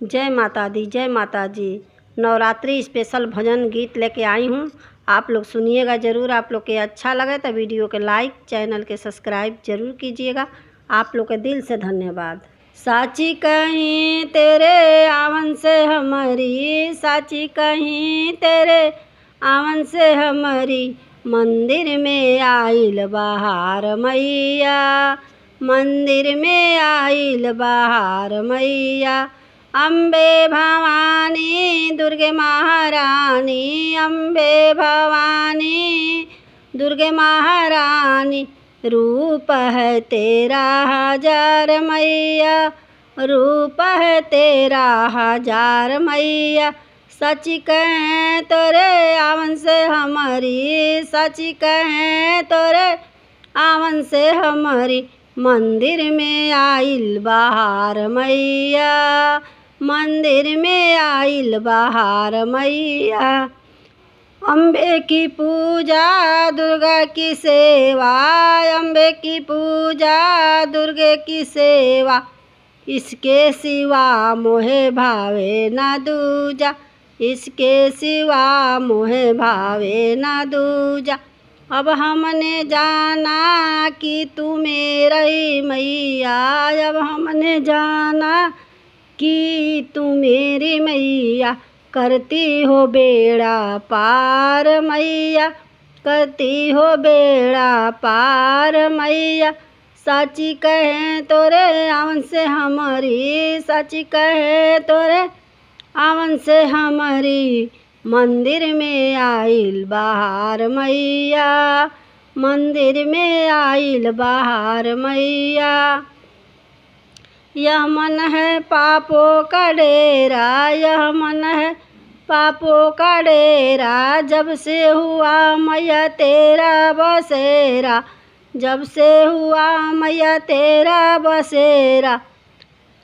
जय माता दी, जय माता जी। नवरात्रि स्पेशल भजन गीत लेके आई हूँ। आप लोग सुनिएगा ज़रूर। आप लोग के अच्छा लगे तो वीडियो के लाइक, चैनल के सब्सक्राइब ज़रूर कीजिएगा। आप लोग के दिल से धन्यवाद। साची कहीं तेरे आवन से हमारी, साची कहीं तेरे आवन से हमारी, मंदिर में आइल बहार मैया, मंदिर में आइल बहार मैया। अम्बे भवानी दुर्गे महारानी, अम्बे भवानी दुर्गे महारानी, रूप है तेरा हजार मैया, रूप है तेरा हजार मैया। सच कहें तोरे आवन से हमारी, सच कहें तोरे आवन से हमारी, मंदिर में आइल बहार मैया, मंदिर में आइल बहार मैया। अम्बे की पूजा दुर्गा की सेवा, अम्बे की पूजा दुर्गे की सेवा, इसके सिवा मोहे भावे ना दूजा, इसके सिवा मोहे भावे ना दूजा। अब हमने जाना कि तू मेरी मैया, अब हमने जाना कि तू मेरी मैया, करती हो बेड़ा पार मैया, करती हो बेड़ा पार मैया। साची कहें तोरे आवन से हमारी, साची कहें तोरे आवन से हमारी, मंदिर में आइल बहार मैया, मंदिर में आइल बहार मैया। यह मन है पापों का डेरा, यह मन है पापों का डेरा, जब से हुआ मैया तेरा बसेरा, जब से हुआ मैया तेरा बसेरा।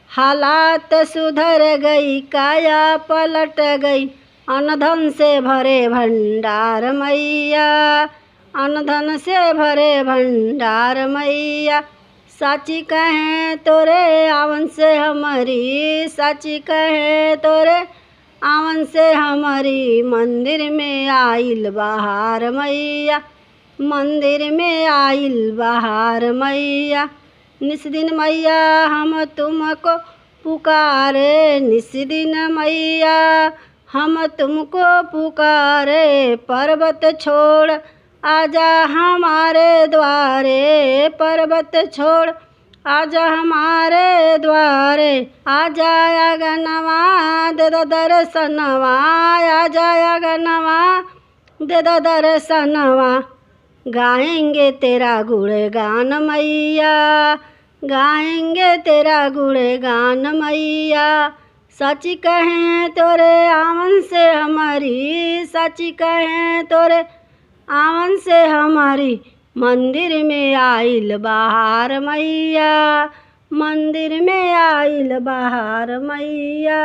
हालात सुधर गई, काया पलट गई, अनधन से भरे भंडार मैया, अनधन से भरे भंडार मैया। साची कहें तोरे आवन से हमारी, साची कहें तोरे आवन से हमारी, मंदिर में आइल बहार मैया, मंदिर में आइल बहार मैया। निस दिन मैया हम तुमको पुकारे, निस दिन मैया हम तुमको पुकारे, पर्वत छोड़ आजा हमारे द्वारे, पर्वत छोड़ आजा हमारे द्वारे। आजा अगनवा दे दो दर्शनवा, आजा अगनवा दे दो दर्शनवा। गाएंगे तेरा गुणगान मैया, गाएंगे तेरा गुणगान मैया। सच कहें तोरे आवन से हमारी, सच कहें तोरे आवन से हमारी, मंदिर में आइल बहार मैया, मंदिर में आइल बहार मैया।